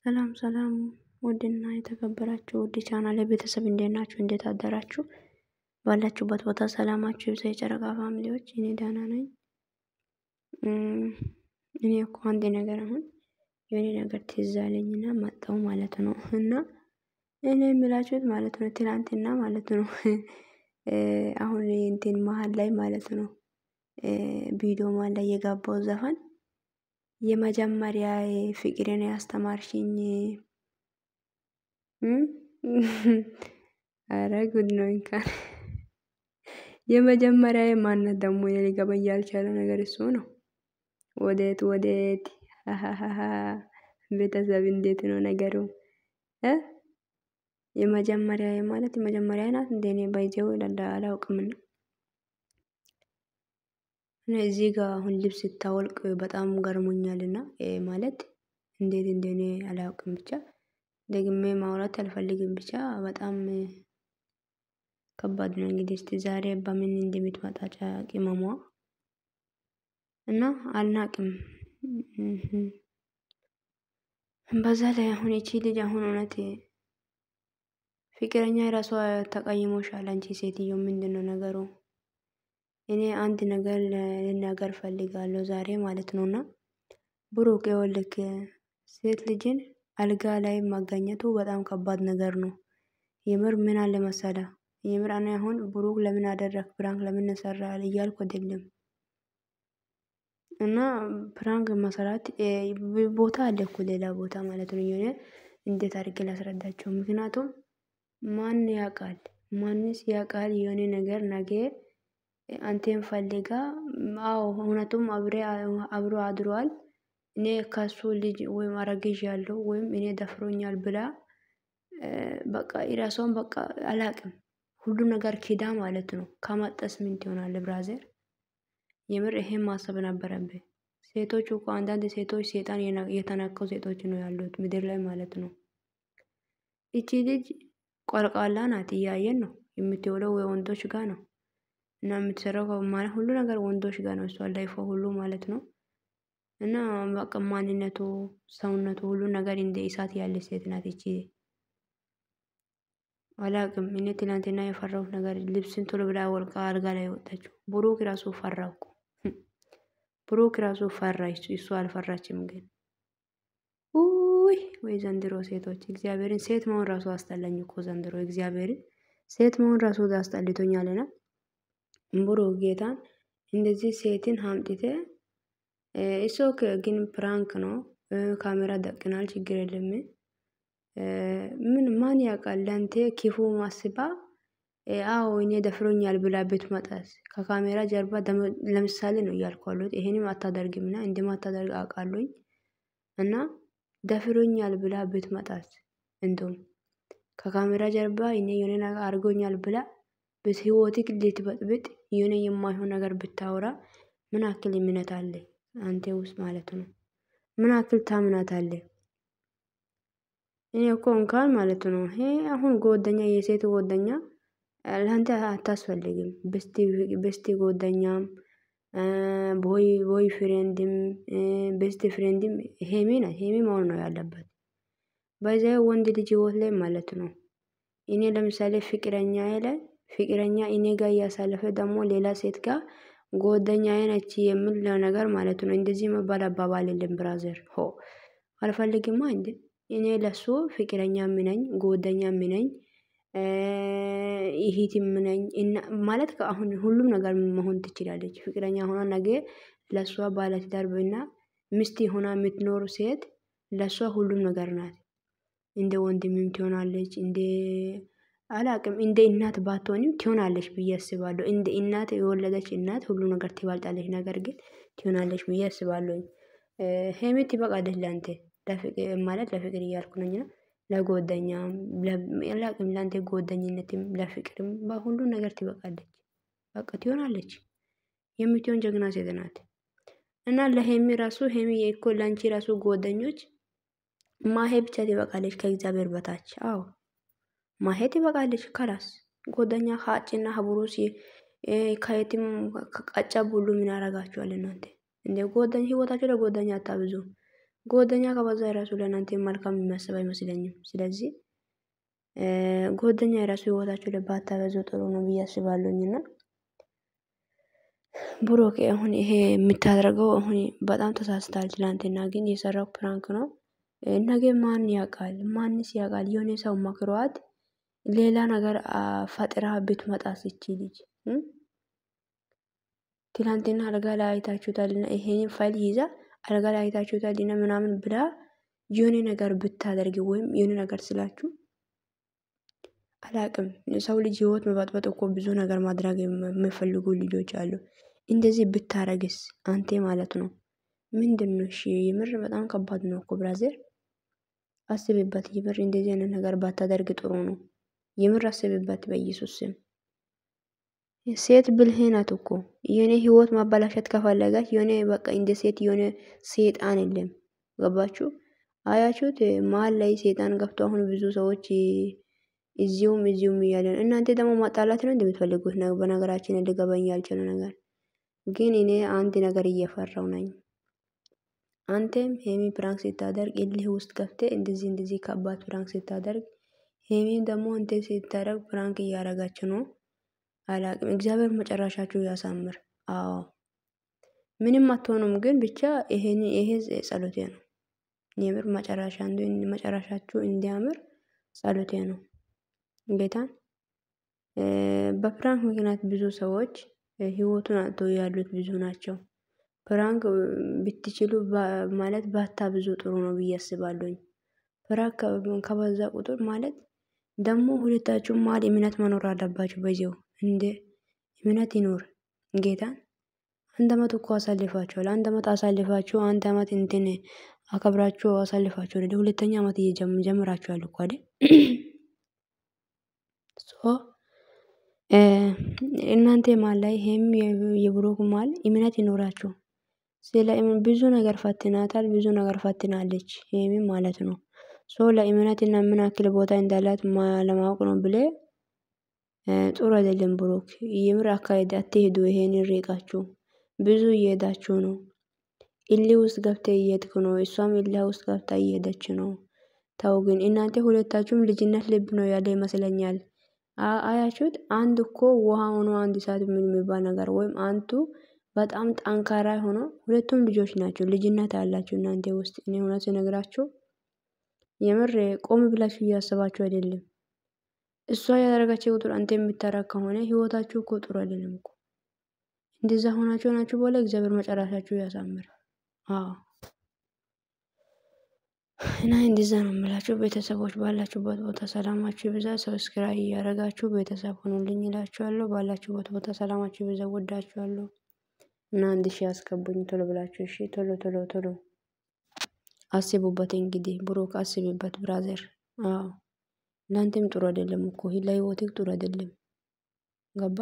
ሰላም ሰላም ውድና የተከበራችሁ ውድ ቻናሌ ቤተሰብ እንዴት ናችሁ? እንዴት አደራችሁ? ባላችሁበት ቦታ ሰላማችሁ ይብዛ የጨረቃ ፋሚሊዎች። እኔ ደህና ነኝ። እኔ እኮ አንድ ነገር አሁን የኔ ነገር ትዝ አለኝና መጣሁ ማለት ነው። እና እኔ የምላችሁት ማለት ነው ትናንትና ማለት ነው አሁን እንትን መሀል ላይ ማለት ነው ቪዲዮ መሀል ላይ የገባው ዘፈን የመጀመሪያ ፍቅሬን ያስተማርሽኝ አረ ጉድ ነው እንኳን የመጀመሪያ ማንነት ደግሞ ሊገባኝ ያልቻለ ነገር እሱ ነው። ወዴት ቤተሰብ እንዴት ነው ነገሩ? የመጀመሪያ ማለት የመጀመሪያ ናት እንዴ? እኔ ባይዘው አላውቅምና እዚህ ጋር አሁን ልብስ ስታወልቅ በጣም ገርሞኛልና ማለት እንዴት እንደኔ አላውቅም። ብቻ ደግሜ ማውራት አልፈልግም። ብቻ በጣም ከባድ ነው። እንግዲህ እስቲ ዛሬ በምን እንደምትመጣ ቅመሟ እና አልናቅም። በዛ ላይ አሁን እቺ ልጅ አሁን እውነት ፍቅረኛ የራሷ ተቀይሞሻል አንቺ ሴትዮ ምንድነው ነገሩ? እኔ አንድ ነገር ልናገር ፈልጋለሁ ዛሬ ማለት ነውና ብሩክ ይኸውልህ ሴት ልጅን አልጋ ላይ ማገኘቱ በጣም ከባድ ነገር ነው። የምር ምን አለ መሰላ የምር እኔ አሁን ብሩክ ለምን አደረክ ፕራንክ ለምን ሰራህ እያልኩ አይደለም። እና ፕራንክ መሰራት ቦታ አለ እኮ ሌላ ቦታ ማለት ነው። የሆነ እንዴት አድርጌ ላስረዳቸው? ምክንያቱም ማን ያውቃል ማንስ ያውቃል የሆነ ነገር ነገ አንተን ፈልጋ አዎ እውነቱም አብሮ አድሯል። እኔ ከሱ ልጅ ወይም አረግዣለሁ ወይም እኔ ደፍሮኛል ብላ በቃ የራሷን በቃ አላቅም ሁሉ ነገር ኪዳ ማለት ነው። ከመጣስ ምን ትሆናለህ ብራዘር? የምር ይሄን ማሰብ ነበረብህ። ሴቶች እኮ አንዳንድ ሴቶች ሰይጣን የተናከው ሴቶች ነው ያሉት ምድር ላይ ማለት ነው። እቺ ልጅ ቆልቋላ ናት እያየን ነው የምትውለው ወንዶች ጋር ነው። እና የምትሰራው ማለት ሁሉ ነገር ወንዶች ጋር ነው እሷ ላይፏ ሁሉ ማለት ነው። እና በቃ ማንነቱ ሰውነቱ ሁሉ ነገር እንደ እሳት ያለ ሴት ናት እቺ። አላቅም እኔ ትናንትና የፈራሁት ነገር ልብስን ቶሎ ብላ ወልቃ አልጋ ላይ ወጣችው። ብሩክ ራሱ ፈራው እኮ ብሩክ ራሱ ፈራ እሱ አልፈራችም ግን ወይ ዘንድሮ ሴቶች እግዚአብሔርን ሴት መሆን ራሱ አስጠላኝ እኮ ዘንድሮ እግዚአብሔርን ሴት መሆን ራሱ አስጠልቶኛልና። ብሩክ ጌታን እንደዚህ ሴትን አምጥተ እሱ ግን ፕራንክ ነው ካሜራ ደቅናል ችግር የለም። ምን ማን ያውቃል ላንተ ክፉ ማስባ አዎ እኔ ደፍሮኛል ብላ ብትመጣስ ከካሜራ ጀርባ ለምሳሌ ነው እያልኩ ያለሁት ይሄንም አታደርግምና እንደማታደርግ አውቃለሁኝ። እና ደፍሮኛል ብላ ብትመጣስ እንደውም ከካሜራ ጀርባ እኔ የሆነ ነገር አድርጎኛል ብላ በህይወትክ ልትበጥብጥ የሆነ የማይሆን ነገር ብታወራ ምን አክል እምነት አለ አንተ ውስጥ ማለት ነው? ምን አክል ታምናታለህ? እኔ እኮ እንኳን ማለት ነው ይሄ አሁን ጓደኛ የሴት ጓደኛ ላንተ አታስፈልግም። በስቲ ጓደኛም ቦይ ፍሬንድም ቤስት ፍሬንድም ሄሚ ናት ሄሚ መሆን ነው ያለበት። በዚያ ወንድ ልጅ ህይወት ላይ ማለት ነው። እኔ ለምሳሌ ፍቅረኛዬ ላይ ፍቅረኛ እኔ ጋር እያሳለፈ ደግሞ ሌላ ሴት ጋር ጓደኛዬ ነች የሚል ነገር ማለት ነው። እንደዚህ መባል አባባል የለም ብራዘር ሆ አልፈልግማ እንዴ እኔ ለሱ ፍቅረኛም ነኝ ጓደኛም ነኝ። እህትም ነኝ ማለት አሁን ሁሉም ነገር መሆን ትችላለች። ፍቅረኛ ሆና ነገ ለሷ ባለትዳር እና ሚስት ሆና የምትኖር ሴት ለሷ ሁሉም ነገር ናት። እንደ ወንድምም ትሆናለች እንደ አላቅም እንደ እናት ባትሆንም ትሆናለች ብዬ አስባለሁ። እንደ እናት የወለደች እናት ሁሉ ነገር ትበልጣለች ነገር ግን ትሆናለች ብዬ አስባለሁኝ። ሄሚ ትበቃለች ላንተ ለፍቅር ማለት ለፍቅር እያልኩ ነኝና ለጓደኛም ለላቅም ላንተ ጓደኝነትም ለፍቅርም በሁሉ ነገር ትበቃለች። በቃ ትሆናለች የምትሆን ጀግና ሴት ናት። እና ለሄሚ ራሱ ሄሚ የእኮ ላንቺ ራሱ ጓደኞች ማሄ ብቻ ትበቃለች ከእግዚአብሔር በታች አዎ ማሄ ትበቃለች። ከላስ ጓደኛ ሀጭና ሀብሩሲ ከየትም ከቀጨ ሁሉ ምን ያረጋችኋል እናንተ እንደ ጓደኛ ህይወታችሁ ለጓደኛ አታብዙ። ጓደኛ ከበዛ የራሱ ለእናንተ መልካም የሚያስብ አይመስለኝም። ስለዚህ ጓደኛ የራሱ ህይወታችሁ ላይ ባታበዙ ጥሩ ነው ብዬ አስባለሁኝና ብሩክ አሁን ይሄ የምታደርገው አሁን በጣም ተሳስታል። ትላንትና ግን የሰራው ፕራንክ ነው። ነገ ማን ያውቃል? ማንስ ያውቃል? የሆነ ሰው መክሯት ሌላ ነገር ፈጥራ ብትመጣስ ይቺ ልጅ ትላንትና አልጋ ላይ አይታችሁታልና ይሄን ፋይል ይዛ አልጋ ላይ አይታችሁታልና ምናምን ብላ የሆነ ነገር ብታደርግ ወይም የሆነ ነገር ስላችሁ አላቅም። ሰው ልጅ ህይወት መበጥበጥ እኮ ብዙ ነገር ማድረግ የሚፈልጉ ልጆች አሉ። እንደዚህ ብታረግስ አንተ ማለት ነው ምንድነው? እሺ የምር በጣም ከባድ ነው እኮ ብራዘር፣ አስብበት። የምር እንደዚህ አይነት ነገር ባታደርግ ጥሩ ነው። የምር አስብበት በኢየሱስ ስም። ሴት ብልህ ናት እኮ የኔ ህይወት ማበላሸት ከፈለጋች የሆነ በቃ እንደ ሴት የሆነ ሰይጣን የለም። ገባችሁ? አያችሁት? መሀል ላይ ሰይጣን ገብቶ አሁን ብዙ ሰዎች እዚሁም እያለ ነው። እናንተ ደግሞ ማጣላት ነው እንደምትፈልጉት ነው። በነገራችን ልገባኝ ያልቻለው ነገር ግን እኔ አንድ ነገር እየፈራው ነኝ። አንተም ሄሚ ፕራንክ ስታደርግ እልህ ውስጥ ገብተ እንደዚህ ከባድ ፕራንክ ስታደርግ፣ ሄሚም ደግሞ አንተ ስታደርግ ፕራንክ እያረጋች ነው። አላቅም። እግዚአብሔር መጨረሻችሁ ያሳምር። አዎ ምንም አትሆኑም፣ ግን ብቻ ይሄ ጸሎቴ ነው። የምር መጨረሻችሁ እንዲያምር ጸሎቴ ነው። ጌታን በፕራንክ ምክንያት ብዙ ሰዎች ህይወቱን አጥተው ያሉት ብዙ ናቸው። ፕራንክ ብትችሉ ማለት ባታ ብዙ ጥሩ ነው ብዬ አስባለሁኝ። ፕራንክ ከበዛ ቁጥር ማለት ደግሞ ሁለታችሁም መሀል እምነት መኖር አለባችሁ። በዚው እንደ እምነት ይኖር። ጌታን አንድ አመት እኮ አሳልፋችኋል። አንድ አመት አሳልፋችሁ አንድ አመት እንትን አከብራችሁ አሳልፋችሁ ወደ ሁለተኛ አመት ጀምራችኋል እኮ አይደል? እናንተ ማል ላይ ሄም የብሩክ ማል እምነት ይኖራችሁ። ስለ ብዙ ነገር ፈትናታል፣ ብዙ ነገር ፈትናለች ሄም ማለት ነው። ለእምነትና ምን ያክል ቦታ እንዳላት ለማወቅ ነው ብለ ጥሩ አይደለም ብሩክ። የምር አካሄድ አትሄዱ። ይሄን ርቃችሁ ብዙ እየሄዳችሁ ነው። እልህ ውስጥ ገብተ እየሄድክ ነው። እሷም እልህ ውስጥ ገብታ እየሄደች ነው። ታው ግን እናንተ ሁለታችሁም ልጅነት ልብ ነው ያለ ይመስለኛል። አያችሁት? አንድ እኮ ውሃ ሆኖ አንድ ሰዓት ምን የሚባል ነገር ወይም አንቱ በጣም ጠንካራ ሆኖ ሁለቱም ልጆች ናቸው። ልጅነት አላችሁ እናንተ ውስጥ። እኔ እውነት ነግራችሁ የምር ቆም ብላችሁ እያሰባችሁ አይደለም። እሷ ያደረጋችሁ ቁጥር አንተ የምታረግ ከሆነ ህይወታችሁ እኮ ጥሩ አይደለም እኮ። እንደዛ ሆናችሁ ናችሁ በኋላ እግዚአብሔር መጨረሻችሁ ያሳምር። አዎ እና እንደዛ ነው የምላችሁ። ቤተሰቦች ባላችሁበት ቦታ ሰላማችሁ ይብዛ። ሰብስክራይብ እያደረጋችሁ ቤተሰብ ሆኑልኝ እላችኋለሁ። ባላችሁበት ቦታ ሰላማችሁ ይብዛ። ወዳችኋለሁ እና 1000 አስገቡኝ ቶሎ ብላችሁ እሺ። ቶሎ አስቡበት። እንግዲህ ብሩክ አስቡበት ብራዘር። አዎ እናንተም ጥሩ አይደለም እኮ ለህይወትህ ጥሩ አይደለም። ገባ?